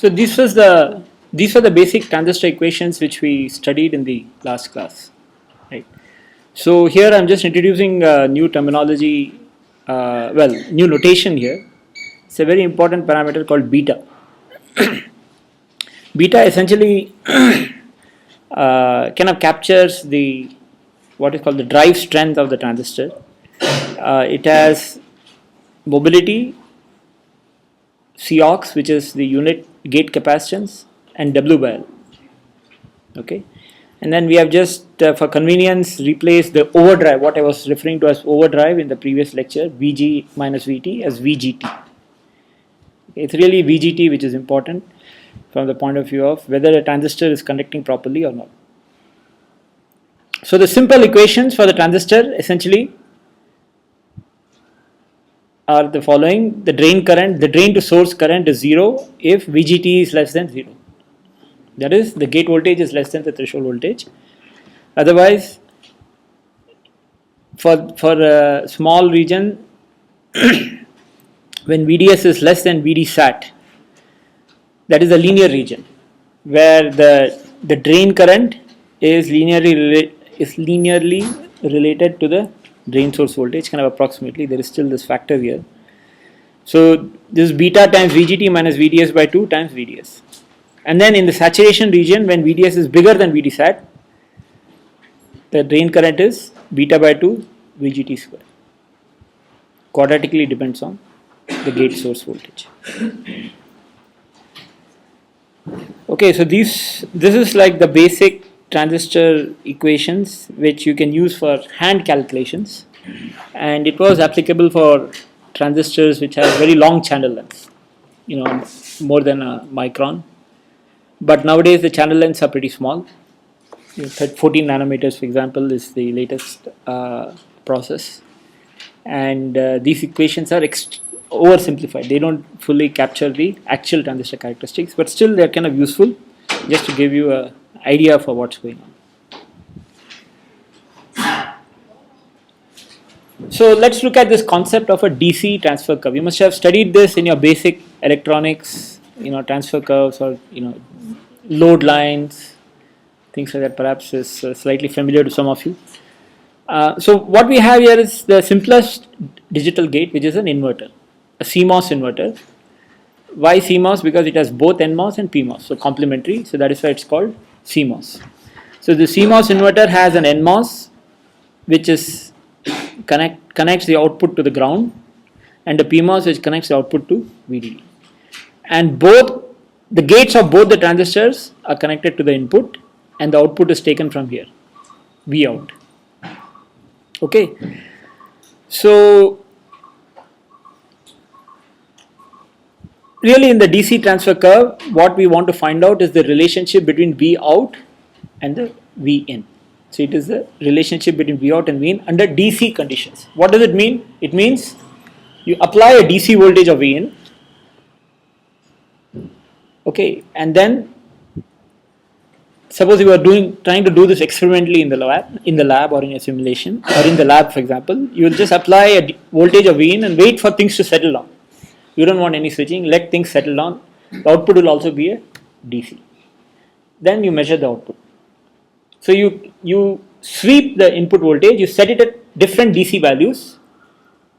So these were the basic transistor equations which we studied in the last class, right? So here I'm just introducing new terminology, new notation here. It's a very important parameter called beta. Beta essentially kind of captures the what is called the drive strength of the transistor. It has mobility, Cox, which is the unit gate capacitance, and W by L. Okay, and then we have just for convenience replaced the overdrive, what I was referring to as overdrive in the previous lecture, Vg minus Vt as Vgt. It's really Vgt which is important from the point of view of whether a transistor is conducting properly or not. So the simple equations for the transistor essentially are the following: the drain to source current is 0 if Vgt is less than 0. That is, the gate voltage is less than the threshold voltage. Otherwise, for a small region, when Vds is less than Vd sat, that is a linear region where the drain current is linearly related to the drain source voltage, kind of approximately. There is still this factor here. So this is beta times Vgt minus Vds by 2 times Vds. And then in the saturation region, when Vds is bigger than Vd sat, the drain current is beta by 2 Vgt square. Quadratically depends on the gate source voltage. Okay, so this is like the basic transistor equations which you can use for hand calculations, and it was applicable for transistors which have very long channel lengths, more than a micron. But nowadays the channel lengths are pretty small. 14 nanometers, for example, is the latest process, and these equations are oversimplified. They don't fully capture the actual transistor characteristics, but still they are kind of useful just to give you an idea for what's going on. So let's look at this concept of a DC transfer curve. You must have studied this in your basic electronics, transfer curves, or load lines, things like that. Perhaps is slightly familiar to some of you. So what we have here is the simplest digital gate, which is an inverter, a CMOS inverter. Why CMOS? Because it has both NMOS and PMOS, so complementary. So that is why it's called CMOS. So the CMOS inverter has an NMOS, which is connects the output to the ground, and the PMOS which connects the output to VDD. And both the gates of both the transistors are connected to the input, and the output is taken from here, V out. Okay, so really in the DC transfer curve, what we want to find out is the relationship between V out and the V in. So it is the relationship between V out and V in under DC conditions. What does it mean? It means you apply a DC voltage of V in, okay, and then suppose you are trying to do this experimentally in the lab or in a simulation, or in the lab, for example, you will just apply a voltage of V in and wait for things to settle down. You don't want any switching, let things settle down. The output will also be a DC. Then you measure the output. So you sweep the input voltage, you set it at different DC values,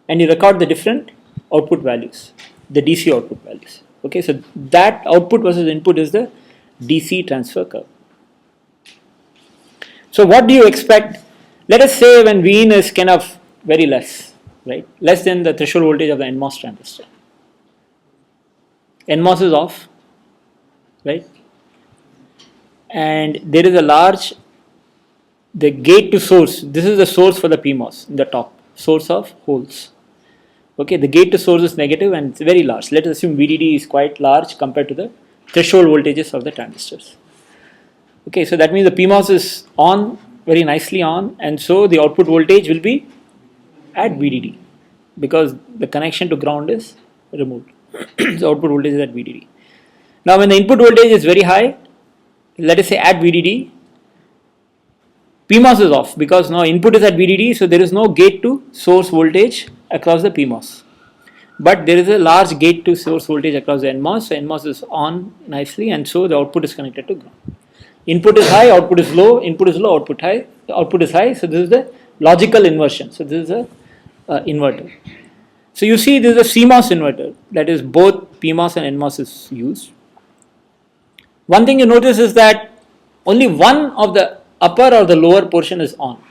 and you record the different output values, the DC output values. Okay, so that output versus input is the DC transfer curve. So what do you expect? Let us say when V in is kind of very less, right? Less than the threshold voltage of the NMOS transistor. NMOS is off, right? And there is a large, the gate to source, this is the source for the PMOS in the top, source of holes. Okay, the gate to source is negative and it's very large. Let us assume VDD is quite large compared to the threshold voltages of the transistors. Okay, so that means the PMOS is on, very nicely on, and so the output voltage will be at VDD because the connection to ground is removed. So output voltage is at VDD. Now when the input voltage is very high, let us say at VDD, PMOS is off because now input is at VDD, so there is no gate to source voltage across the PMOS. but there is a large gate to source voltage across the NMOS. So NMOS is on nicely, and so the output is connected to ground. Input is high, output is low. Input is low, output high. Output is high. So this is the logical inversion. So this is a inverter. So you see, this is a CMOS inverter, that is both PMOS and NMOS is used. One thing you notice is that only one of the upper or the lower portion is on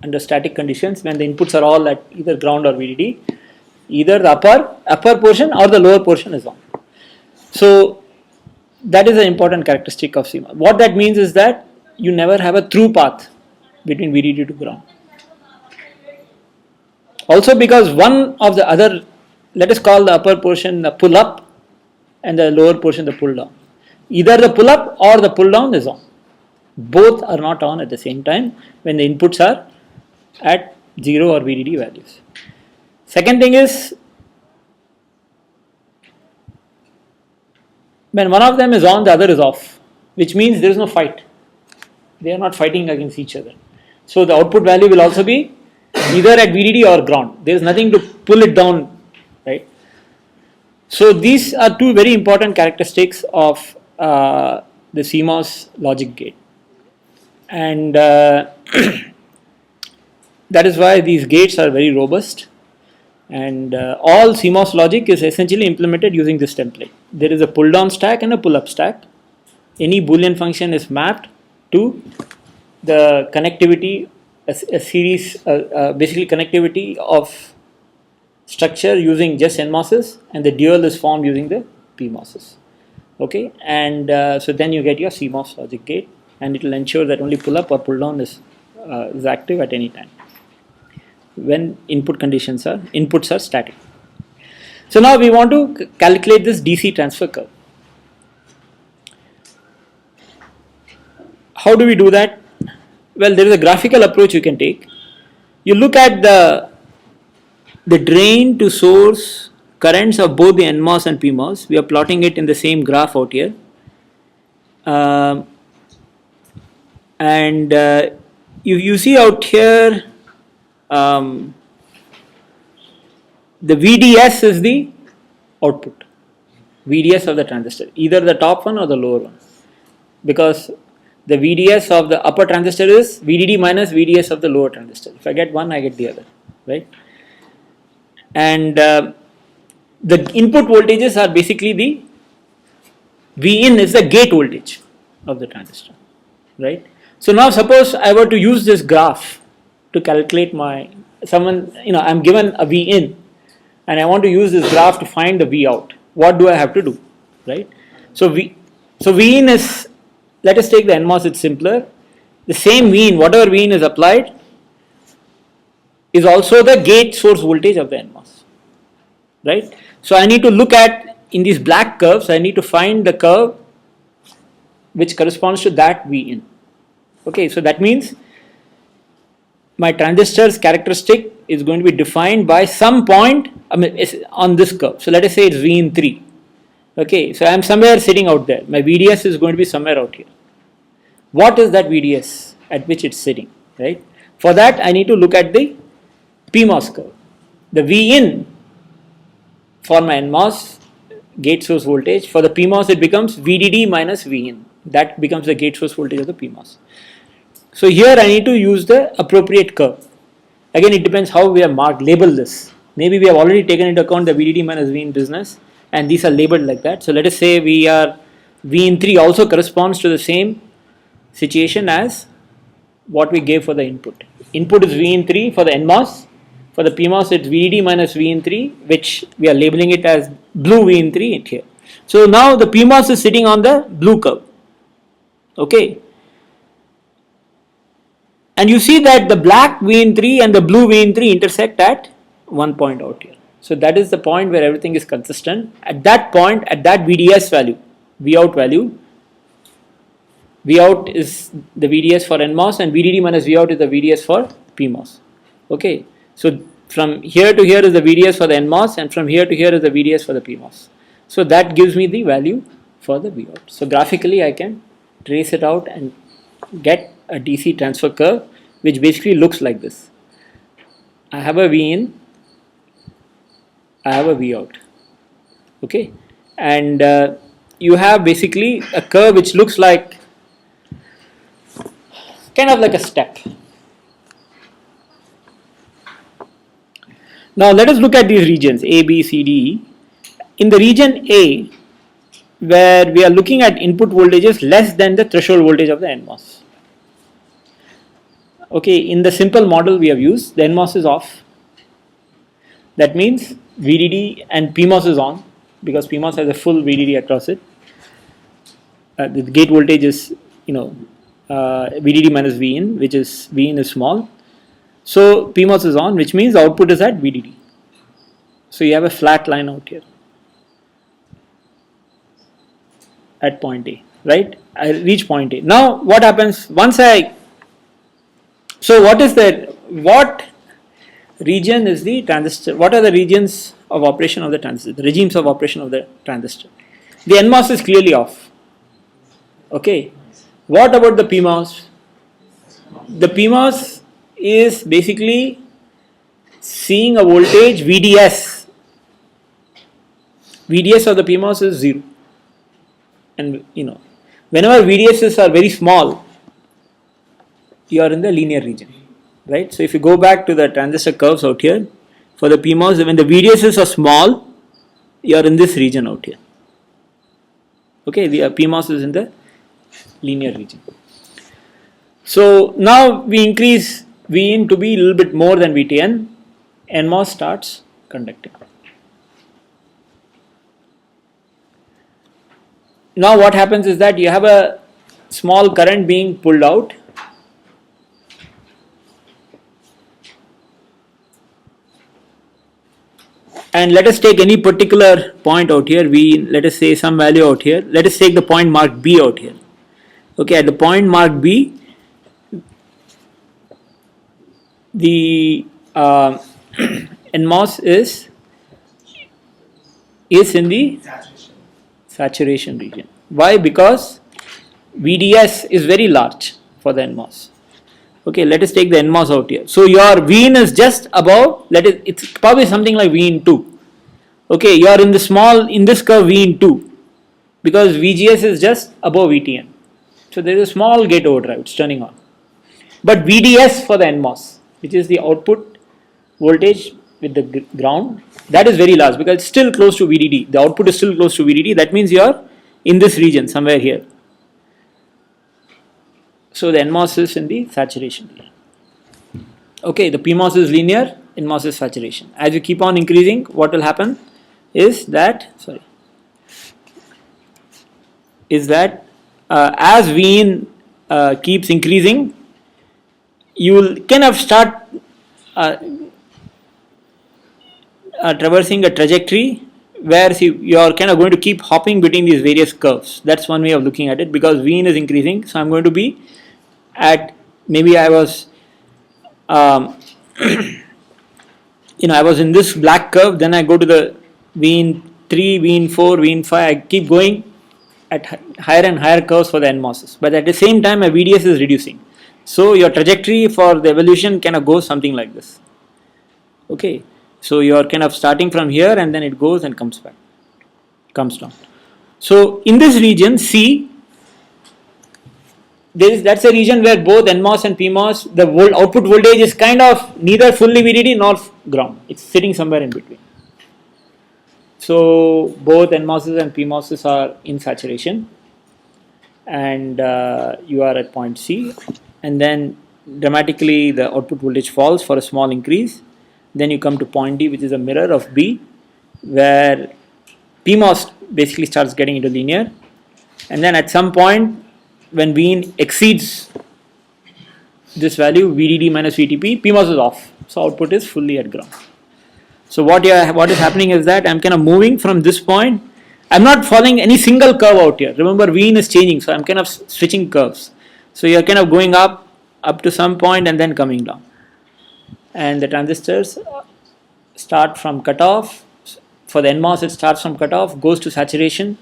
under static conditions when the inputs are all at either ground or VDD. Either the upper portion or the lower portion is on. So that is an important characteristic of CMOS. What that means is that you never have a through path between VDD to ground. Also, because one of the other, let us call the upper portion the pull up and the lower portion the pull down. Either the pull up or the pull down is on. Both are not on at the same time when the inputs are at 0 or VDD values. Second thing is, when one of them is on, the other is off, which means there is no fight. They are not fighting against each other. So the output value will also be either at VDD or ground. There is nothing to pull it down, right? So these are two very important characteristics of the CMOS logic gate, and that is why these gates are very robust, and all CMOS logic is essentially implemented using this template. There is a pull down stack and a pull up stack. Any Boolean function is mapped to the connectivity, a series, basically connectivity of structure using just NMOSes, and the dual is formed using the PMOSes. Okay, and so then you get your CMOS logic gate, and it will ensure that only pull up or pull down is active at any time when inputs are static. So now we want to calculate this DC transfer curve. How do we do that? Well, there is a graphical approach you can take. You look at the drain to source currents of both the NMOS and PMOS. We are plotting it in the same graph out here. And you see out here, the VDS is the output, VDS of the transistor, either the top one or the lower one, because the VDS of the upper transistor is VDD minus VDS of the lower transistor. If I get one, I get the other, right? And the input voltages are basically the Vin is the gate voltage of the transistor, right? So now suppose I were to use this graph to calculate I'm given a Vin and I want to use this graph to find the V out. What do I have to do, right? So Vin is, let us take the NMOS, it's simpler. The same Vin, whatever Vin is applied, is also the gate source voltage of the NMOS, right? So I need to look at, in these black curves, I need to find the curve which corresponds to that Vin. Okay, so that means my transistor's characteristic is going to be defined by some point on this curve. So let us say it's Vin3. Okay, so I am somewhere sitting out there. My VDS is going to be somewhere out here. What is that VDS at which it's sitting, right? For that, I need to look at the PMOS curve. The Vin for my NMOS gate source voltage. For the PMOS, it becomes VDD minus Vin. That becomes the gate source voltage of the PMOS. So here I need to use the appropriate curve. Again, it depends how we have labeled this. Maybe we have already taken into account the VDD minus Vin business, and these are labeled like that. So let us say Vin3 also corresponds to the same situation as what we gave for the input. Input is Vin3 for the NMOS. For the PMOS, it's VDD minus Vin3, which we are labeling it as blue Vin3 here. So now the PMOS is sitting on the blue curve. Okay. And you see that the black Vin3 and the blue Vin3 intersect at one point out here. So that is the point where everything is consistent. At that point, at that VDS value, Vout value, Vout is the VDS for NMOS and VDD minus Vout is the VDS for PMOS. Okay, so from here to here is the VDS for the NMOS and from here to here is the VDS for the PMOS. So that gives me the value for the Vout. So graphically I can trace it out and get a DC transfer curve which basically looks like this. I have a Vin, I have a V out. Okay, and you have basically a curve which looks like kind of like a step. Now let us look at these regions A, B, C, D, E. In the region A, where we are looking at input voltages less than the threshold voltage of the NMOS. Okay, in the simple model we have used, the NMOS is off. That means VDD and PMOS is on, because PMOS has a full VDD across it. The gate voltage is, VDD minus Vin, which is Vin is small. So PMOS is on, which means the output is at VDD. So you have a flat line out here at point A, right? I reach point A. Now what happens once so what region is the transistor? What are the regions of operation of the transistor? The regimes of operation of the transistor. The NMOS is clearly off. Okay. What about the PMOS? The PMOS is basically seeing a voltage VDS. VDS of the PMOS is 0. And whenever VDSs are very small, you are in the linear region, right? So if you go back to the transistor curves out here, for the PMOS, when the VDSs are small, you are in this region out here. Okay, the PMOS is in the linear region. So now we increase Vin to be a little bit more than VTN, NMOS starts conducting. Now what happens is that you have a small current being pulled out. And let us take any particular point out here, let us say some value out here. Let us take the point marked B out here. Okay, at the point marked B, the NMOS is in the saturation region. Why? Because VDS is very large for the NMOS. Okay, let us take the NMOS out here. So your Vin is just above, it's probably something like Vin 2. Okay, you are in this curve Vin 2, because VGS is just above VTN. So there is a small gate overdrive, it's turning on. But VDS for the NMOS, which is the output voltage with the ground, that is very large because it's still close to VDD. The output is still close to VDD. That means you are in this region, somewhere here. So the NMOS is in the saturation region. Okay, the PMOS is linear, NMOS is saturation. As you keep on increasing, what will happen is that, as Vin keeps increasing, you will kind of start traversing a trajectory where you are kind of going to keep hopping between these various curves. That's one way of looking at it, because Vin is increasing. So I'm going to be at, maybe I was I was in this black curve, then I go to the Vin 3, Vin 4, Vin 5, I keep going at higher and higher curves for the NMOSs, but at the same time my VDS is reducing. So your trajectory for the evolution kind of goes something like this. Okay, so you are kind of starting from here and then it goes and comes down. So in this region C, that's a region where both NMOS and PMOS, the output voltage is kind of neither fully VDD nor ground. It's sitting somewhere in between. So both NMOSs and PMOSs are in saturation, and you are at point C, and then dramatically the output voltage falls for a small increase. Then you come to point D, which is a mirror of B, where PMOS basically starts getting into linear, and then at some point when Vin exceeds this value, VDD minus VTP, PMOS is off, so output is fully at ground. So what is happening is that I'm kind of moving from this point. I'm not following any single curve out here. Remember, Vin is changing, so I'm kind of switching curves. So you're kind of going up to some point and then coming down. And the transistors start from cutoff. For the NMOS, it starts from cutoff, goes to saturation,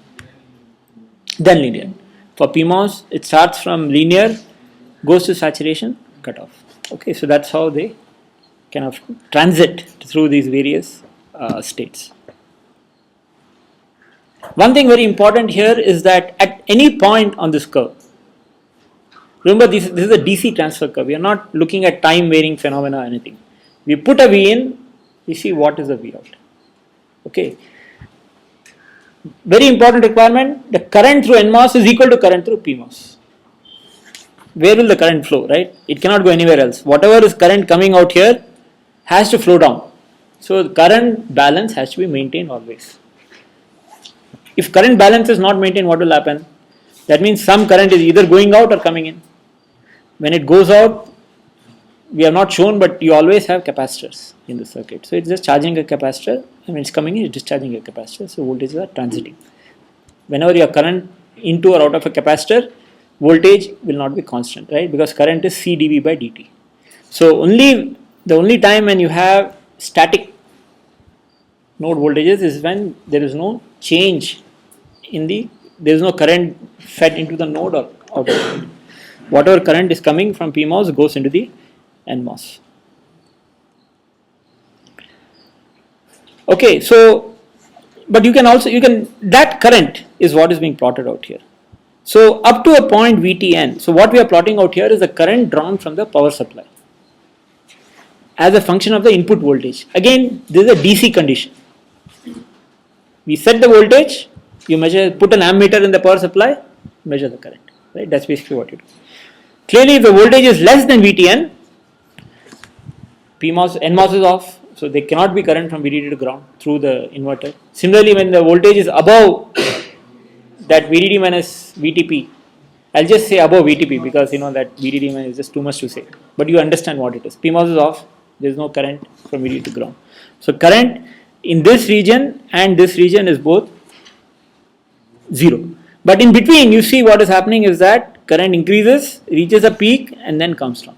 then linear. For PMOS, it starts from linear, goes to saturation, cutoff. Okay, so that's how they kind of transit through these various states. One thing very important here is that at any point on this curve, remember this is a DC transfer curve. We are not looking at time varying phenomena or anything. We put a V in, we see what is the V out. Okay. Very important requirement, the current through NMOS is equal to current through PMOS. Where will the current flow, right? It cannot go anywhere else. Whatever is current coming out here has to flow down. So the current balance has to be maintained always. If current balance is not maintained, what will happen? That means some current is either going out or coming in. When it goes out, we have not shown, but you always have capacitors in the circuit. So it's just charging a capacitor, and when it's coming in, it's discharging a capacitor. So voltages are transiting. Whenever your current into or out of a capacitor, voltage will not be constant, right? Because current is C dV by dt. So the only time when you have static node voltages is when there is no change there is no current fed into the node or out of the node. Whatever current is coming from PMOS goes into the NMOS. Okay, so but that current is what is being plotted out here. So up to a point VTN, so what we are plotting out here is the current drawn from the power supply as a function of the input voltage. Again, this is a DC condition. We set the voltage, you put an ammeter in the power supply, measure the current, right? That's basically what you do. Clearly, if the voltage is less than VTN, NMOS is off, so there cannot be current from VDD to ground through the inverter. Similarly, when the voltage is above that VDD minus VTP, I'll just say above VTP because that VDD minus is just too much to say, but you understand what it is. PMOS is off, there is no current from VDD to ground. So current in this region and this region is both 0. But in between, you see what is happening is that current increases, reaches a peak and then comes down.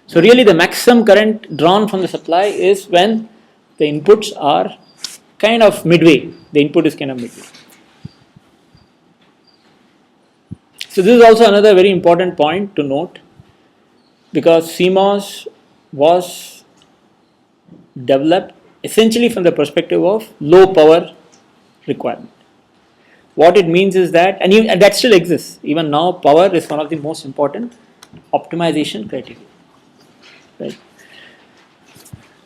So really the maximum current drawn from the supply is when the inputs are kind of midway. The input is kind of midway. So this is also another very important point to note, because CMOS was developed essentially from the perspective of low power requirement. What it means is that, and that still exists, even now power is one of the most important optimization criteria. Right?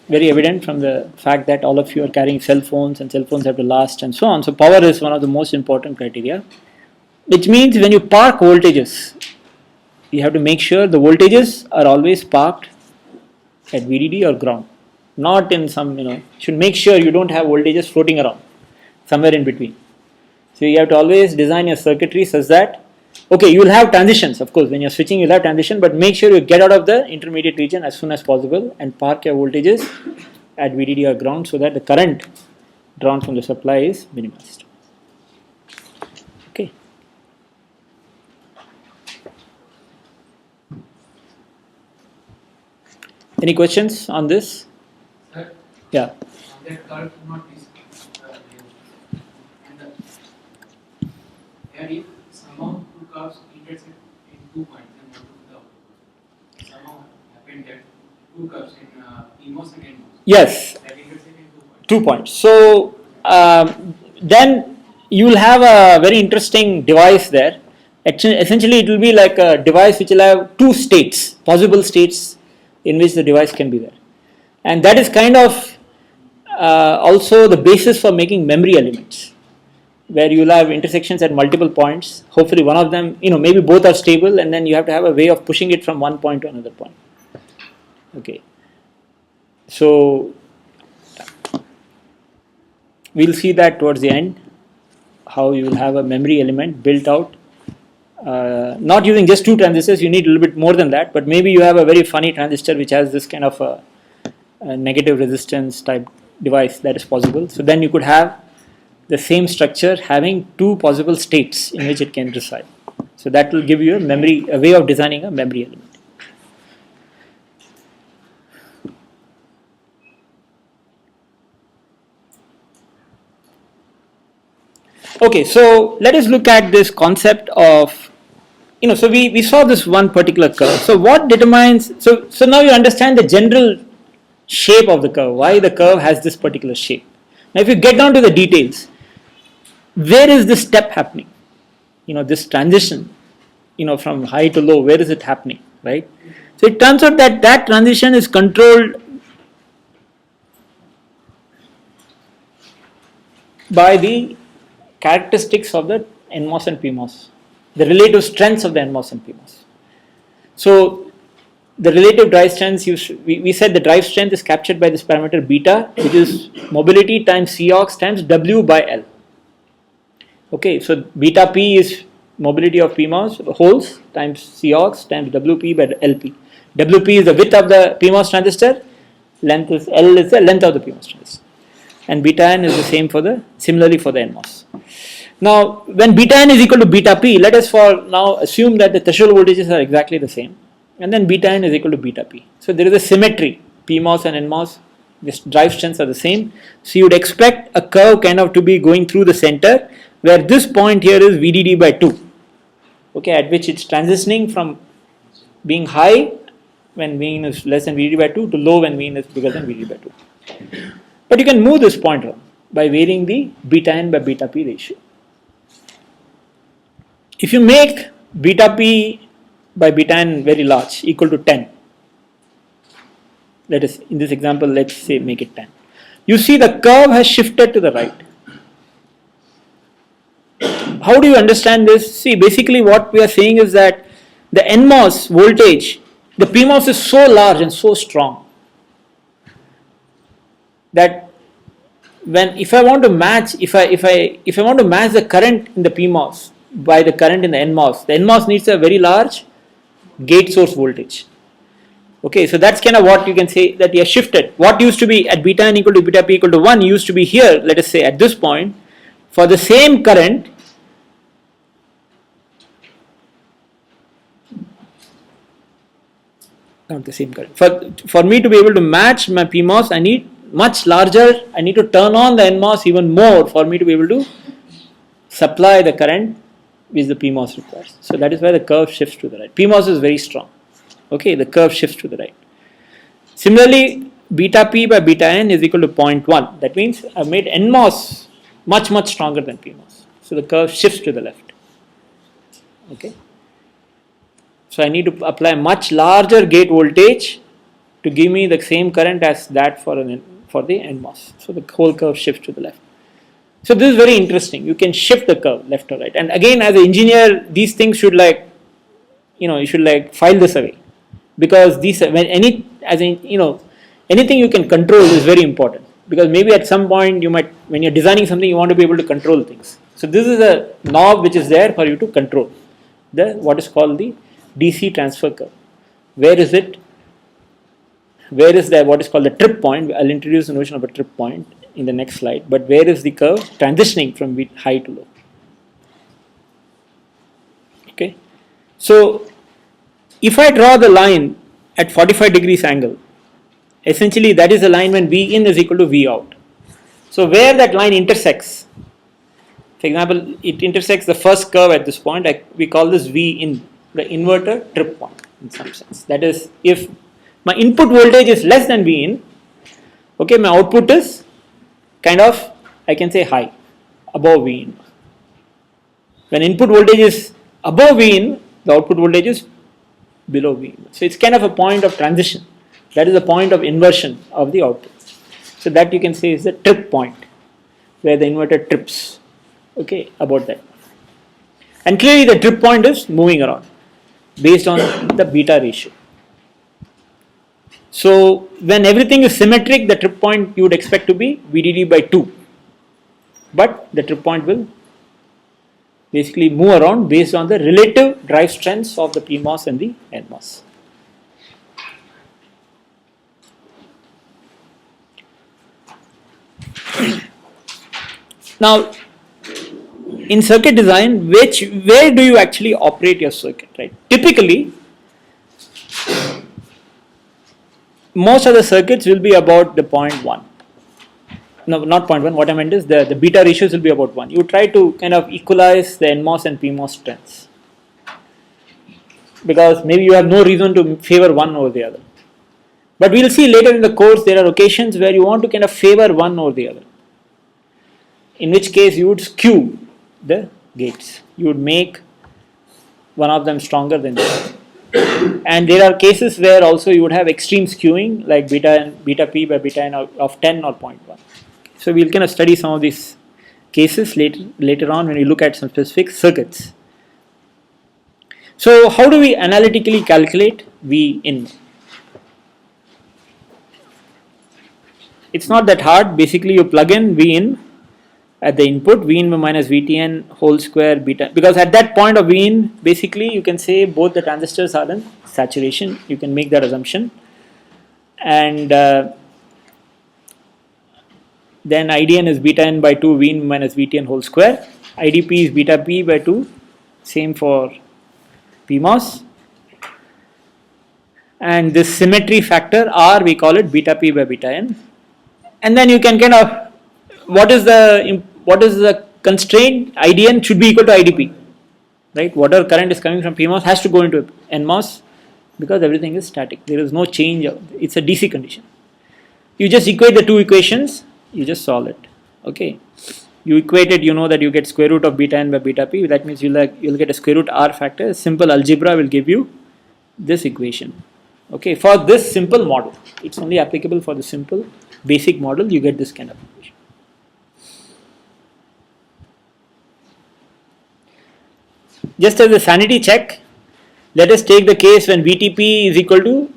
Very evident from the fact that all of you are carrying cell phones and cell phones have to last and so on. So power is one of the most important criteria, which means when you park voltages, you have to make sure the voltages are always parked at VDD or ground, not in some, should make sure you don't have voltages floating around, somewhere in between. So you have to always design your circuitry such that, okay, you will have transitions, of course, when you're switching you'll have transition, but make sure you get out of the intermediate region as soon as possible and park your voltages at VDD or ground so that the current drawn from the supply is minimized. Okay. Any questions on this? Sir, yeah. That curve should not be and if somehow two curves intersect in 2 points, then what would the output? Somehow happened that two curves in PMOS and NMOS. Yes. That intersect in 2 points. 2 points. So then you will have a very interesting device there. Essentially, it will be like a device which will have 2 states, possible states in which the device can be there, and that is kind of also the basis for making memory elements, where you will have intersections at multiple points. Hopefully one of them, maybe both are stable, and then you have to have a way of pushing it from one point to another point. Okay. So we'll see that towards the end, how you will have a memory element built out. Not using just 2 transistors, you need a little bit more than that, but maybe you have a very funny transistor which has this kind of a negative resistance type device that is possible. So then you could have the same structure having 2 possible states in which it can reside. So that will give you a way of designing a memory element. Okay, so let us look at this concept of, so we saw this one particular curve. So what determines, so now you understand the general shape of the curve, why the curve has this particular shape. Now if you get down to the details, where is this step happening? This transition, from high to low, where is it happening, right? So it turns out that that transition is controlled by the characteristics of the NMOS and PMOS, the relative strengths of the NMOS and PMOS. So the relative drive strengths, we said the drive strength is captured by this parameter beta, which is mobility times Cox times W by L. Okay, so beta P is mobility of PMOS holes times Cox times WP by LP. WP is the width of the PMOS transistor, length is L is the length of the PMOS transistor, and beta N is the same similarly for the NMOS. Now, when beta N is equal to beta P, let us for now assume that the threshold voltages are exactly the same, and then beta N is equal to beta P. So there is a symmetry. PMOS and NMOS, the drive strengths are the same. So you would expect a curve kind of to be going through the center, where this point here is VDD by 2. Okay, at which it's transitioning from being high when Vin is less than VDD by 2 to low when Vin is bigger than VDD by 2. But you can move this point around by varying the beta N by beta P ratio. If you make beta P by beta N very large, equal to 10, let us, in this example, let's say make it 10. You see the curve has shifted to the right. How do you understand this? See, basically what we are saying is that the NMOS voltage, the PMOS is so large and so strong that if I want to match the current in the PMOS by the current in the NMOS needs a very large gate source voltage. Okay, so that's kind of what you can say that you have shifted. What used to be at beta N equal to beta P equal to 1 used to be here, let us say at this point, for the same current, not the same current. For me to be able to match my PMOS, I need much larger, I need to turn on the NMOS even more for me to be able to supply the current which the PMOS requires. So that is why the curve shifts to the right. PMOS is very strong. Okay, the curve shifts to the right. Similarly, beta P by beta N is equal to 0.1. That means I've made NMOS much stronger than PMOS. So the curve shifts to the left. Okay. So I need to apply much larger gate voltage to give me the same current as that for the NMOS. So the whole curve shifts to the left. So this is very interesting. You can shift the curve left or right. And again, as an engineer, these things should you should file this away, because anything you can control is very important, because maybe at some point when you're designing something, you want to be able to control things. So this is a knob which is there for you to control what is called the DC transfer curve. Where is it? Where is what is called the trip point? I'll introduce the notion of a trip point in the next slide. But where is the curve transitioning from high to low? Okay. So if I draw the line at 45 degrees angle, essentially that is the line when V in is equal to V out. So where that line intersects, for example, it intersects the first curve at this point, we call this V in, the inverter trip point in some sense. That is, if my input voltage is less than V in, okay, my output is kind of, I can say high, above V in. When input voltage is above V in, the output voltage is below V in. So it's kind of a point of transition. That is a point of inversion of the output. So that you can say is the trip point, where the inverter trips, okay, about that. And clearly the trip point is moving around based on the beta ratio. So when everything is symmetric, the trip point you would expect to be VDD by 2. But the trip point will basically move around based on the relative drive strengths of the PMOS and the NMOS. Now, in circuit design, where do you actually operate your circuit, right? Typically, most of the circuits will be about the 0.1. No, not 0.1. What I meant is the beta ratios will be about 1. You try to kind of equalize the NMOS and PMOS strengths, because maybe you have no reason to favor one over the other. But we'll see later in the course there are occasions where you want to kind of favor one over the other. in which case you would skew the gates. You would make one of them stronger than the other. And there are cases where also you would have extreme skewing, like beta p by beta n of 10 or 0.1. So we'll kind of study some of these cases later on when we look at some specific circuits. So how do we analytically calculate V in? It's not that hard. Basically you plug in V in at the input, V in minus Vtn whole square beta, because at that point of V in, basically you can say both the transistors are in saturation. You can make that assumption. And then IDN is beta n by 2 V in minus Vtn whole square. IDP is beta p by 2, same for PMOS. And this symmetry factor R, we call it beta p by beta n. And then you can kind of, what is the constraint? IDN should be equal to IDP, right? Whatever current is coming from PMOS has to go into NMOS because everything is static. There is no change. It's a DC condition. You just equate the two equations. You just solve it. Okay. You equate it. You know that you get square root of beta n by beta p. That means you'll get a square root R factor. Simple algebra will give you this equation. Okay. For this simple model, it's only applicable for the simple basic model. You get this kind of equation. Just as a sanity check, let us take the case when VTP is equal to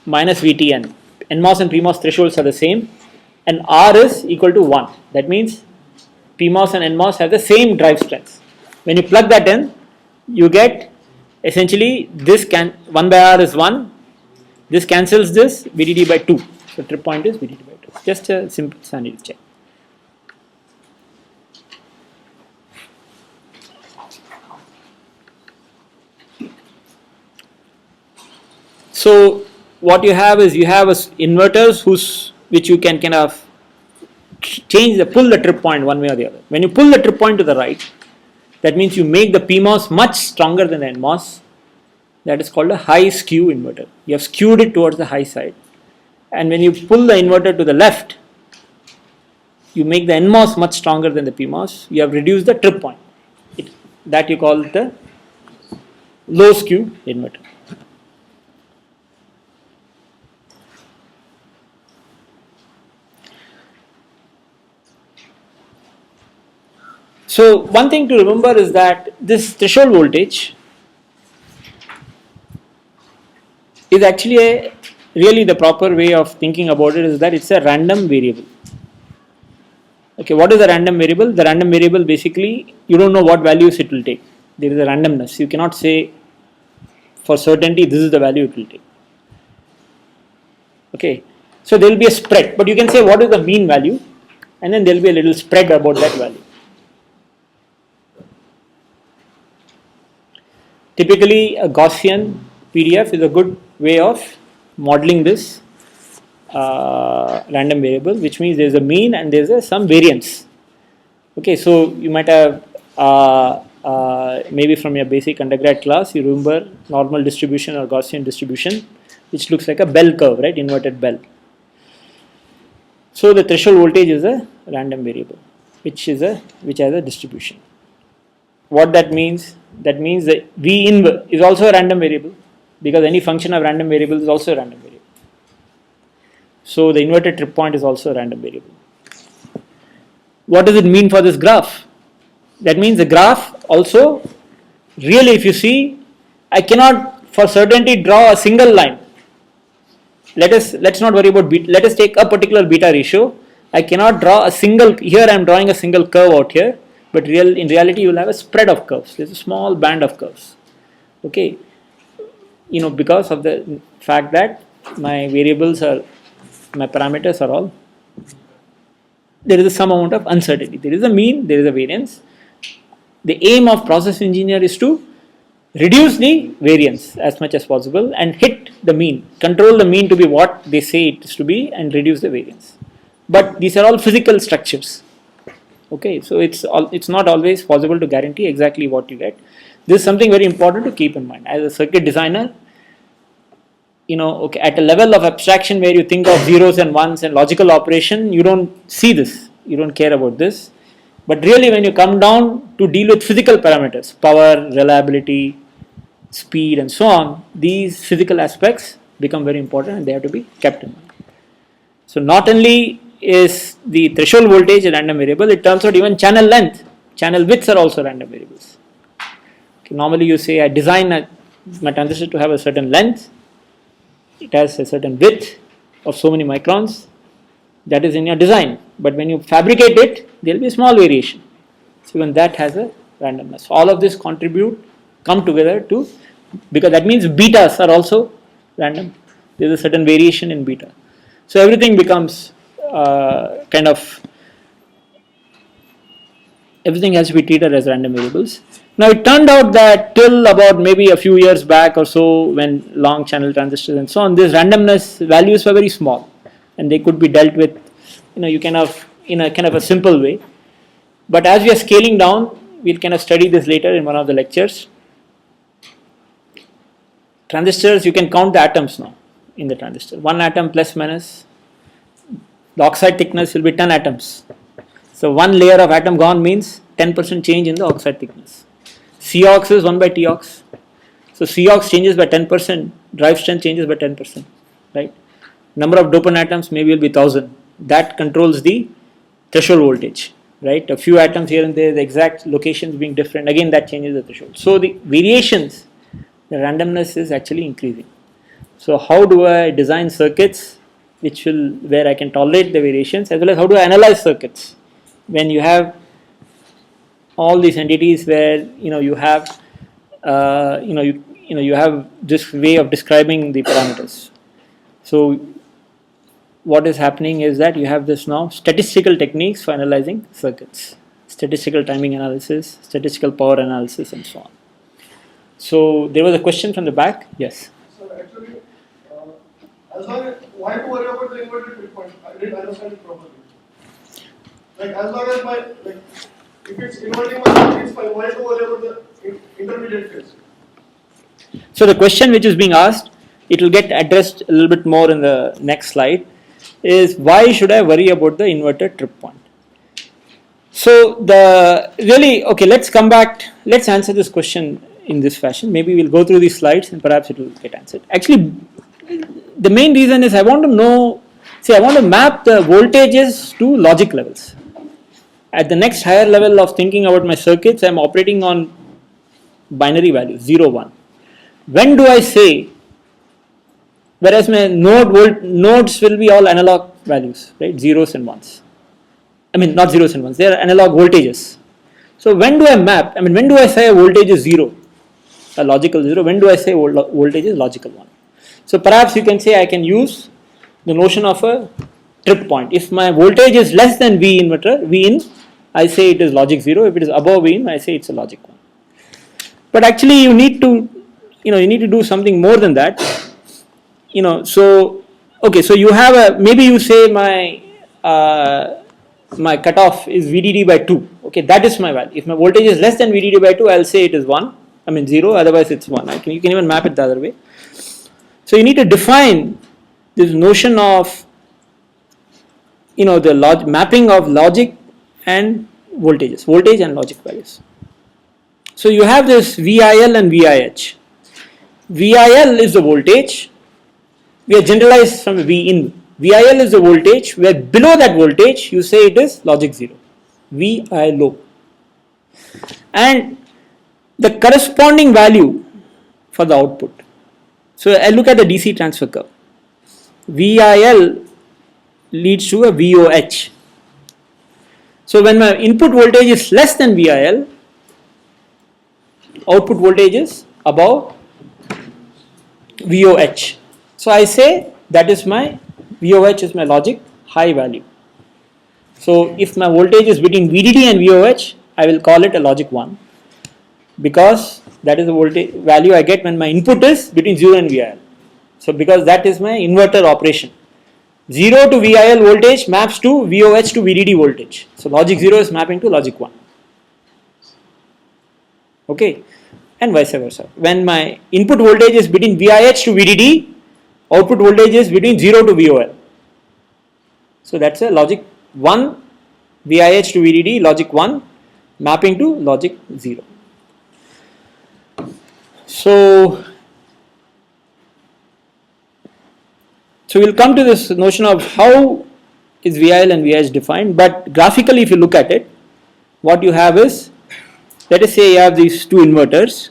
minus VTN. NMOS and PMOS thresholds are the same and R is equal to 1. That means PMOS and NMOS have the same drive strengths. When you plug that in, you get essentially this 1 by R is 1. This cancels this, VDD by 2. So trip point is VDD by 2. Just a simple sanity check. So what you have is you have inverters which you can kind of pull the trip point one way or the other. When you pull the trip point to the right, that means you make the PMOS much stronger than the NMOS. That is called a high skew inverter. You have skewed it towards the high side. And when you pull the inverter to the left, you make the NMOS much stronger than the PMOS. You have reduced the trip point. That you call the low skew inverter. So one thing to remember is that this threshold voltage is actually really the proper way of thinking about it is that it's a random variable. Okay, what is a random variable? The random variable basically you don't know what values it will take. There is a randomness. You cannot say for certainty this is the value it will take. Okay, so there will be a spread, but you can say what is the mean value and then there will be a little spread about that value. Typically, a Gaussian PDF is a good way of modeling this random variable, which means there is a mean and there is some variance. Okay, so you might have maybe from your basic undergrad class, you remember normal distribution or Gaussian distribution, which looks like a bell curve, right? Inverted bell. So the threshold voltage is a random variable, which has a distribution. What that means? That means that V in is also a random variable because any function of random variable is also a random variable. So the inverted trip point is also a random variable. What does it mean for this graph? That means the graph also, really if you see, I cannot for certainty draw a single line. Let's not worry about beta. Let us take a particular beta ratio. I cannot draw a single, here I am drawing a single curve out here. But in reality, you will have a spread of curves. There's a small band of curves. Okay, because of the fact that my parameters are all, there is some amount of uncertainty. There is a mean, there is a variance. The aim of process engineer is to reduce the variance as much as possible and hit the mean, control the mean to be what they say it is to be and reduce the variance. But these are all physical structures. Okay, so it's not always possible to guarantee exactly what you get. This is something very important to keep in mind. As a circuit designer, okay, at a level of abstraction where you think of zeros and ones and logical operation, you don't see this. You don't care about this. But really when you come down to deal with physical parameters, power, reliability, speed and so on, these physical aspects become very important and they have to be kept in mind. So not only is the threshold voltage a random variable, it turns out even channel length, channel widths are also random variables. Okay, normally you say I design my transistor to have a certain length, it has a certain width of so many microns, that is in your design, but when you fabricate it, there will be a small variation. So even that has a randomness. All of this come together to, because that means betas are also random. There is a certain variation in beta. So everything becomes everything has to be treated as random variables. Now it turned out that till about maybe a few years back or so, when long channel transistors and so on, these randomness values were very small and they could be dealt with, you kind of in a kind of a simple way. But as we are scaling down, we'll kind of study this later in one of the lectures. Transistors, you can count the atoms now in the transistor. One atom plus minus, the oxide thickness will be 10 atoms. So one layer of atom gone means 10% change in the oxide thickness. Cox is 1 by Tox. So Cox changes by 10%, drive strength changes by 10%, right? Number of dopant atoms maybe will be 1000. That controls the threshold voltage, right? A few atoms here and there, the exact locations being different, again that changes the threshold. So the variations, the randomness is actually increasing. So how do I design circuits where I can tolerate the variations, as well as how do I analyze circuits when you have all these entities where you have you have this way of describing the parameters. So what is happening is that you have this now statistical techniques for analyzing circuits, statistical timing analysis, statistical power analysis and so on. So there was a question from the back. Yes. So actually, why to worry about the inverted trip point? I didn't understand it properly. Like as long as if it's inverting my circuit, it's fine. Why to worry about the intermediate phase? So the question which is being asked, it will get addressed a little bit more in the next slide, is why should I worry about the inverted trip point? So let's come back, let's answer this question in this fashion. Maybe we'll go through these slides and perhaps it will get answered. Actually, the main reason is I want to map the voltages to logic levels. At the next higher level of thinking about my circuits, I am operating on binary values, 0, 1. When do I say, whereas my nodes will be all analog values, right, zeros and ones. I mean not zeros and ones, they are analog voltages. So when do I map, when do I say a voltage is 0, a logical 0, when do I say voltage is logical 1? So perhaps you can say I can use the notion of a trip point. If my voltage is less than V in, I say it is logic 0. If it is above V in, I say it's a logic 1. But actually you need to do something more than that. So you have maybe you say my cutoff is VDD by 2. Okay, that is my value. If my voltage is less than VDD by 2, I'll say it is 0, otherwise it's 1. You can even map it the other way. So you need to define this notion of the mapping of logic and voltage and logic values. So you have this VIL and VIH. VIL is the voltage. We are generalized from V in. VIL is the voltage where below that voltage you say it is logic 0. VI low. And the corresponding value for the output. So I look at the DC transfer curve. VIL leads to a VOH. So when my input voltage is less than VIL, output voltage is above VOH. So I say that is my VOH is my logic high value. So if my voltage is between VDD and VOH, I will call it a logic 1, because that is the voltage value I get when my input is between 0 and VIL. So because that is my inverter operation. 0 to VIL voltage maps to VOH to VDD voltage. So logic 0 is mapping to logic 1. Okay, and vice versa. When my input voltage is between VIH to VDD, output voltage is between 0 to VOL. So that's a logic 1 VIH to VDD, logic 1, mapping to logic 0. So we'll come to this notion of how is VIL and VIH defined, but graphically if you look at it, what you have is, let us say you have these two inverters.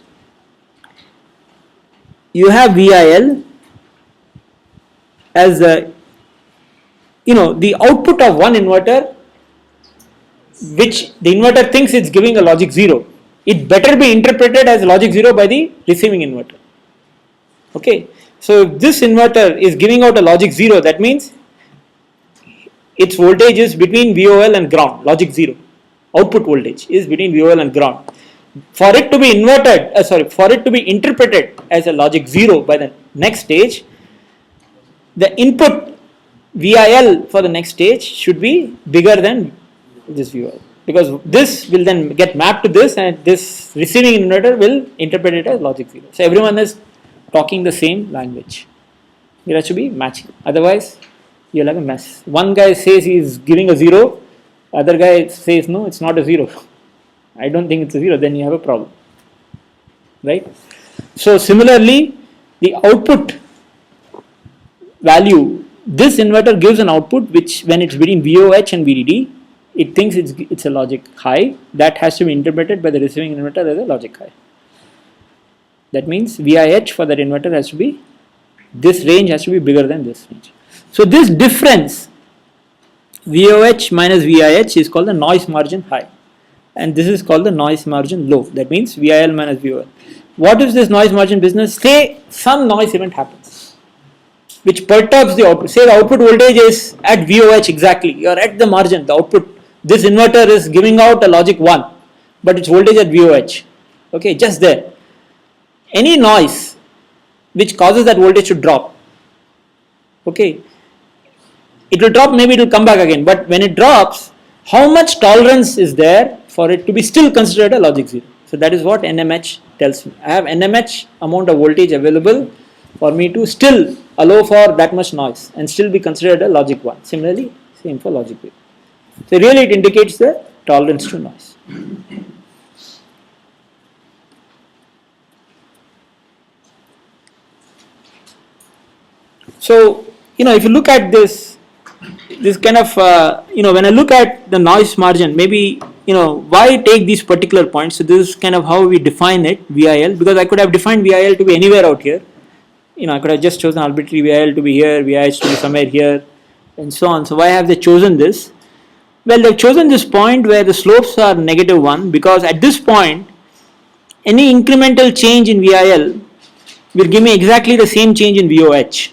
You have VIL as the output of one inverter, which the inverter thinks it's giving a logic 0. It better be interpreted as logic 0 by the receiving inverter. Okay, so if this inverter is giving out a logic 0, that means its voltage is between VOL and ground, logic 0. Output voltage is between VOL and ground. For it to be interpreted as a logic 0 by the next stage, the input VIL for the next stage should be bigger than this VOL, because this will then get mapped to this, and this receiving inverter will interpret it as logic 0. So everyone is talking the same language. It has to be matching. Otherwise, you'll have a mess. One guy says he's giving a 0, other guy says no, it's not a 0. I don't think it's a 0, then you have a problem. Right? So similarly, the output value, this inverter gives an output which, when it's between VOH and VDD, it thinks it's a logic high. That has to be interpreted by the receiving inverter as a logic high. That means VIH for that inverter has to be, this range has to be bigger than this range. So this difference, VOH minus VIH, is called the noise margin high, and this is called the noise margin low. That means VIL minus VOL. What is this noise margin business? Say some noise event happens which perturbs the output. Say the output voltage is at VOH exactly, you are at the margin, the output, this inverter is giving out a logic 1, but its voltage at VOH, okay, just there. Any noise which causes that voltage to drop, okay, it will drop, maybe it will come back again, but when it drops, how much tolerance is there for it to be still considered a logic 0? So that is what NMH tells me. I have NMH amount of voltage available for me to still allow for that much noise and still be considered a logic 1. Similarly, same for logic 0. So really it indicates the tolerance to noise. So, if you look at this kind of, when I look at the noise margin, maybe, why take these particular points? So this is kind of how we define it, VIL, because I could have defined VIL to be anywhere out here. I could have just chosen arbitrary VIL to be here, VIH to be somewhere here, and so on. So why have they chosen this? Well, they've chosen this point where the slopes are -1, because at this point, any incremental change in VIL will give me exactly the same change in VOH.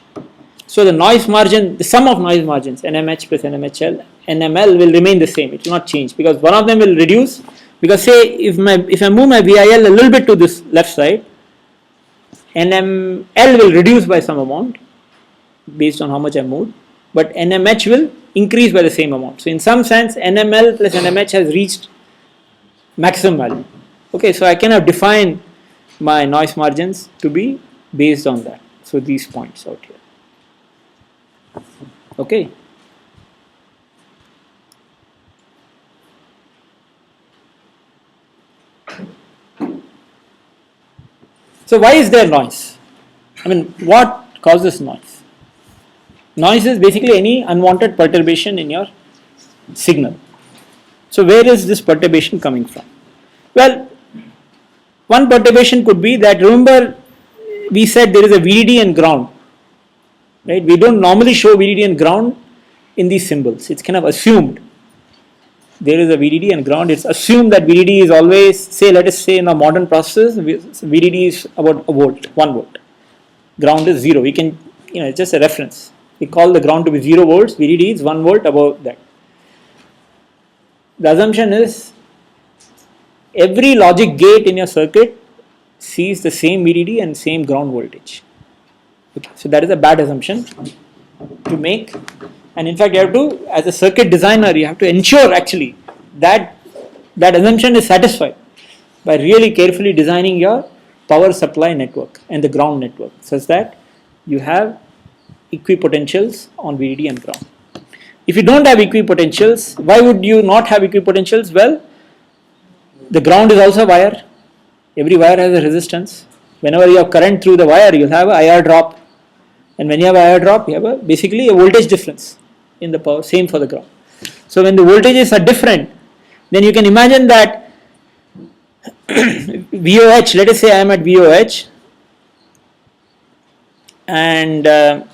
So the noise margin, the sum of noise margins, NMH plus NMHL, NML will remain the same. It will not change, because one of them will reduce. Because say if I move my VIL a little bit to this left side, NML will reduce by some amount based on how much I moved, but NMH will increase by the same amount. So in some sense, NML plus NMH has reached maximum value. Okay, so I cannot define my noise margins to be based on that. So these points out here. Okay. So why is there noise? I mean, what causes noise? Noise is basically any unwanted perturbation in your signal. So where is this perturbation coming from? Well, one perturbation could be that, remember we said there is a VDD and ground, right? We don't normally show VDD and ground in these symbols. It's kind of assumed. There is a VDD and ground. It's assumed that VDD is always, say, let us say in a modern process, VDD is about 1 volt. Ground is 0. We can, it's just a reference. We call the ground to be 0 volts. VDD is 1 volt above that. The assumption is every logic gate in your circuit sees the same VDD and same ground voltage. Okay, so that is a bad assumption to make. And in fact, you have to, as a circuit designer, you have to ensure actually that that assumption is satisfied by really carefully designing your power supply network and the ground network such that you have equipotentials on VDD and ground. If you don't have equipotentials, why would you not have equipotentials? Well, the ground is also a wire. Every wire has a resistance. Whenever you have current through the wire, you'll have a IR drop. And when you have IR drop, you have basically a voltage difference in the power. Same for the ground. So when the voltages are different, then you can imagine that VOH, let us say I am at VOH, and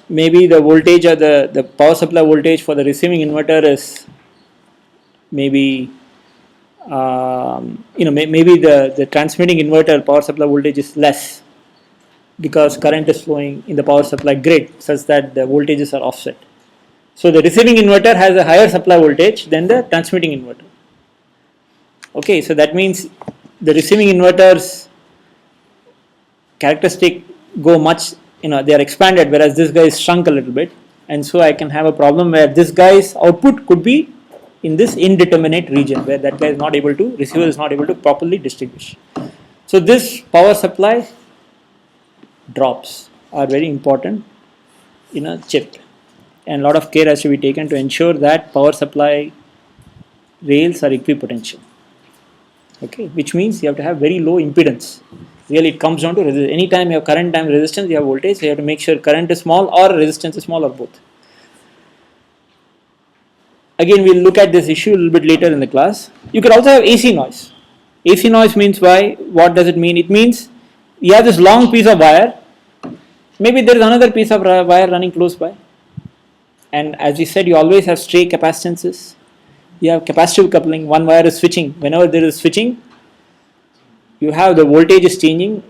maybe the voltage or the power supply voltage for the receiving inverter is maybe maybe the transmitting inverter power supply voltage is less because current is flowing in the power supply grid such that the voltages are offset. So the receiving inverter has a higher supply voltage than the transmitting inverter. Okay, so that means the receiving inverter's characteristic go much, they are expanded, whereas this guy is shrunk a little bit, and so I can have a problem where this guy's output could be in this indeterminate region where that guy is not able to, receiver is not able to properly distinguish. So this power supply drops are very important in a chip, and a lot of care has to be taken to ensure that power supply rails are equipotential. Okay, which means you have to have very low impedance. Really, it comes down to resistance. Anytime you have current times resistance, you have voltage, so you have to make sure current is small or resistance is small or both. Again, we'll look at this issue a little bit later in the class. You could also have AC noise. AC noise means what does it mean? It means you have this long piece of wire, maybe there is another piece of wire running close by, and as we said, you always have stray capacitances. You have capacitive coupling, one wire is switching. Whenever there is switching, you have the voltage is changing,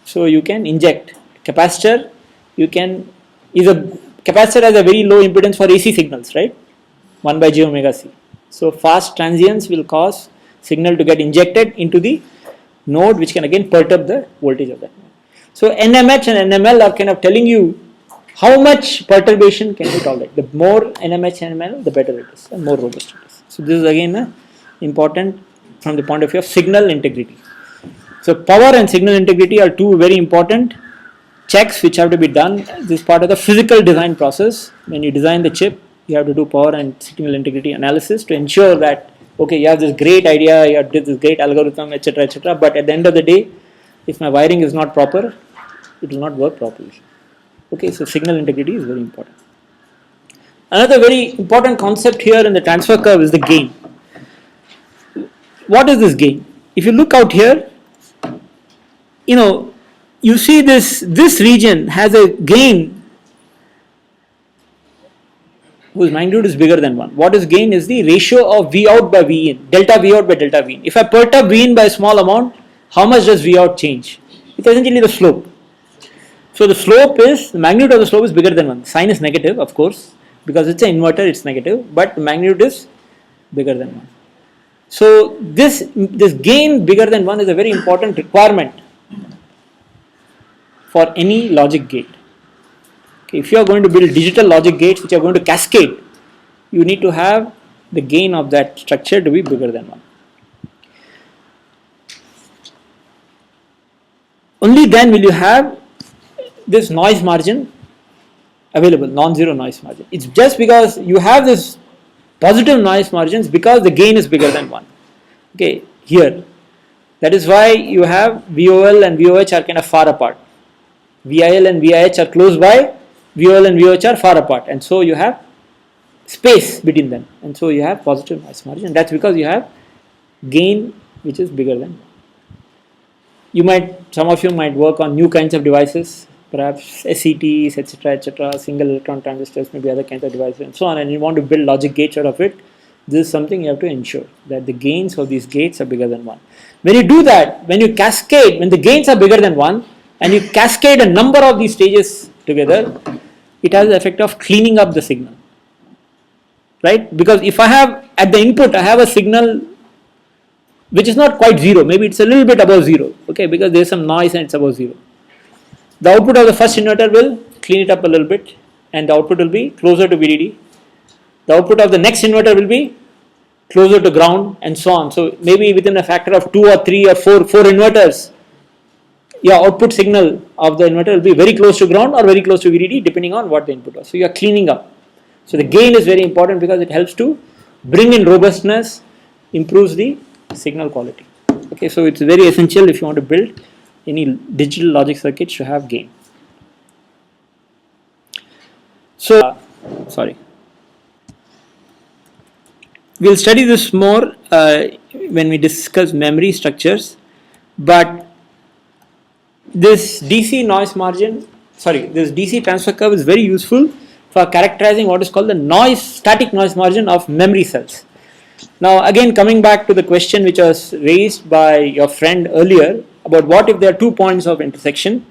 so you can inject. Capacitor, capacitor has a very low impedance for AC signals, right? 1 by j omega c. So fast transients will cause signal to get injected into the node, which can again perturb the voltage of that node. So NMH and NML are kind of telling you how much perturbation can you tolerate. The more NMH and NML, the better it is, and more robust it is. So this is again important from the point of view of signal integrity. So power and signal integrity are two very important checks which have to be done. This is part of the physical design process. When you design the chip, you have to do power and signal integrity analysis to ensure that, okay, you have this great idea, you have this great algorithm, etc., but at the end of the day, if my wiring is not proper, it will not work properly. Okay, so signal integrity is very important. Another very important concept here in the transfer curve is the gain. What is this gain? If you look out here, you see this region has a gain whose magnitude is bigger than 1. What is gain? Is the ratio of V out by V in, delta V out by delta V in. If I perturb V in by a small amount, how much does V out change? It's essentially the slope. So the magnitude of the slope is bigger than 1. Sign is negative, of course, because it's an inverter, it's negative, but the magnitude is bigger than 1. So this gain bigger than 1 is a very important requirement for any logic gate. Okay, if you are going to build digital logic gates which are going to cascade, you need to have the gain of that structure to be bigger than 1. Only then will you have this noise margin available, non-zero noise margin. It's just because you have this positive noise margins because the gain is bigger than 1. Okay, here. That is why you have VOL and VOH are kind of far apart. VIL and VIH are close by, VOL and VOH are far apart, and so you have space between them, and so you have positive noise margin. That's because you have gain which is bigger than 1. Some of you might work on new kinds of devices, perhaps SETs, etc., single electron transistors, maybe other kinds of devices, and so on, and you want to build logic gates out of it. This is something you have to ensure, that the gains of these gates are bigger than 1. When you do that, when you cascade, when the gains are bigger than 1, and you cascade a number of these stages together, it has the effect of cleaning up the signal, right? Because if I have, at the input, I have a signal which is not quite 0, maybe it's a little bit above 0, okay, because there is some noise and it's above 0. The output of the first inverter will clean it up a little bit, and the output will be closer to VDD. The output of the next inverter will be closer to ground, and so on. So maybe within a factor of 2 or 3 or 4 inverters, your output signal of the inverter will be very close to ground or very close to VDD, depending on what the input was. So you are cleaning up. So the gain is very important because it helps to bring in robustness, improves the signal quality. Okay, so it's very essential if you want to build any digital logic circuits to have gain. So, sorry. We'll study this more when we discuss memory structures, but this DC noise margin, this DC transfer curve is very useful for characterizing what is called the static noise margin of memory cells. Now again, coming back to the question which was raised by your friend earlier about what if there are 2 points of intersection.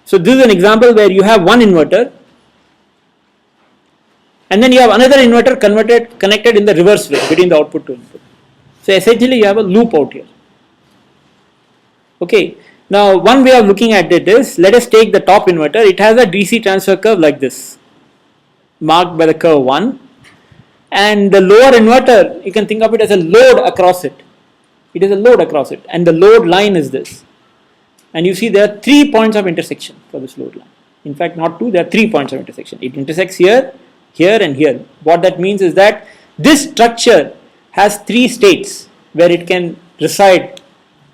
So this is an example where you have one inverter and then you have another inverter connected in the reverse way between the output to input. So essentially you have a loop out here. Okay. Now one way of looking at it is, let us take the top inverter. It has a DC transfer curve like this, marked by the curve 1, and the lower inverter, you can think of it as a load across it. It is a load across it, and the load line is this. And you see there are 3 points of intersection for this load line. In fact, not 2, there are 3 points of intersection. It intersects here, here and here. What that means is that this structure has 3 states where it can reside,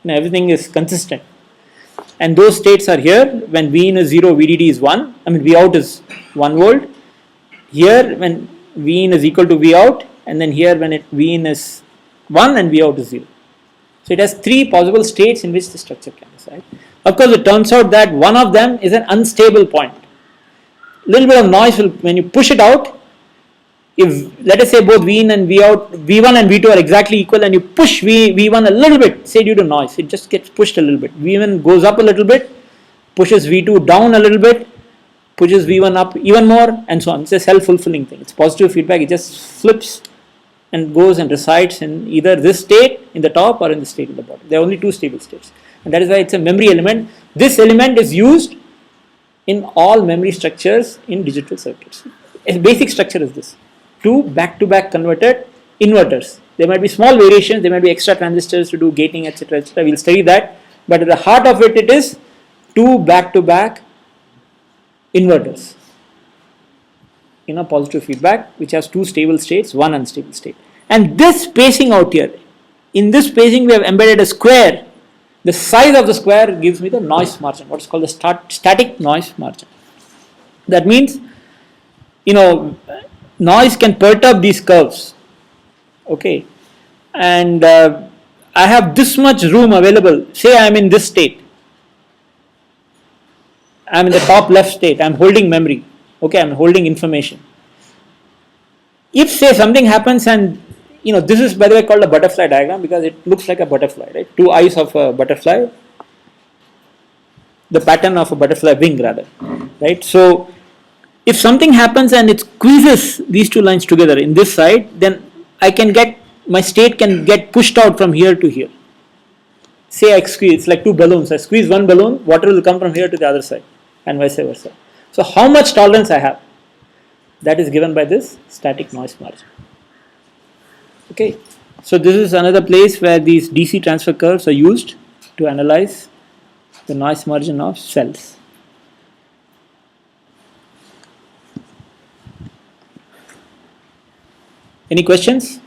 everything is consistent. And those states are here when Vin is 0, VDD is 1, Vout is 1 volt. Here when Vin is equal to Vout, and then here when Vin is 1 and Vout is 0. So it has 3 possible states in which the structure can reside. Of course, it turns out that one of them is an unstable point. Little bit of noise will, when you push it out, if let us say both Vin and Vout, V1 and V2 are exactly equal, and you push V1 a little bit, say due to noise, it just gets pushed a little bit. V1 goes up a little bit, pushes V2 down a little bit, pushes V1 up even more, and so on. It's a self-fulfilling thing. It's positive feedback. It just flips and goes and resides in either this state in the top or in the state in the bottom. There are only 2 stable states, and that is why it's a memory element. This element is used in all memory structures in digital circuits. A basic structure is this: 2 back-to-back converted inverters. There might be small variations, there might be extra transistors to do gating, etc., etc. We'll study that, but at the heart of it, it is 2 back-to-back inverters in a positive feedback, which has 2 stable states, 1 unstable state. And this spacing out here, in this spacing we have embedded a square. The size of the square gives me the noise margin, what is called the static noise margin. That means, noise can perturb these curves, okay, and I have this much room available. Say I am in this state, I am in the top left state, I am holding memory, okay, I am holding information. If say something happens and this is by the way called a butterfly diagram because it looks like a butterfly, right? 2 eyes of a butterfly, the pattern of a butterfly wing rather, right? So if something happens and it squeezes these 2 lines together in this side, then my state can get pushed out from here to here. Say I squeeze, it's like 2 balloons. I squeeze one balloon, water will come from here to the other side and vice versa. So how much tolerance I have? That is given by this static noise margin. Okay, so this is another place where these DC transfer curves are used to analyze the noise margin of cells. Any questions?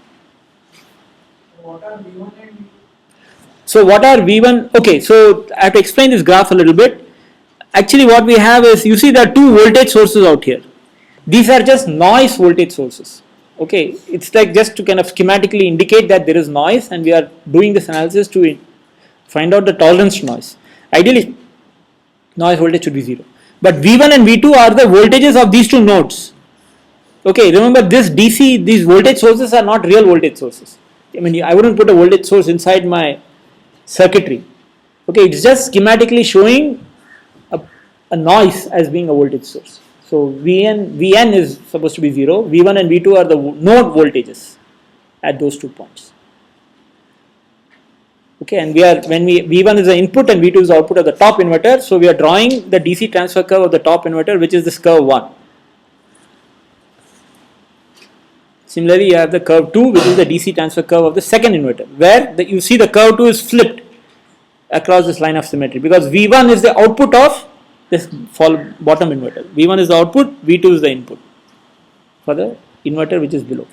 What are V1 and So what are V1? Okay, so I have to explain this graph a little bit. Actually what we have is, you see there are 2 voltage sources out here. These are just noise voltage sources. Okay, it's like just to kind of schematically indicate that there is noise, and we are doing this analysis to find out the tolerance to noise. Ideally, noise voltage should be 0. But V1 and V2 are the voltages of these 2 nodes. Okay, remember this DC, these voltage sources are not real voltage sources. I wouldn't put a voltage source inside my circuitry. Okay, it's just schematically showing a noise as being a voltage source. So Vn is supposed to be 0, V1 and V2 are the node voltages at those 2 points. Okay, and V1 is the input and V2 is the output of the top inverter, so we are drawing the DC transfer curve of the top inverter, which is this curve 1. Similarly, you have the curve 2, which is the DC transfer curve of the second inverter, where you see the curve 2 is flipped across this line of symmetry, because V1 is the output of this bottom inverter. V1 is the output, V2 is the input. for the inverter which is below.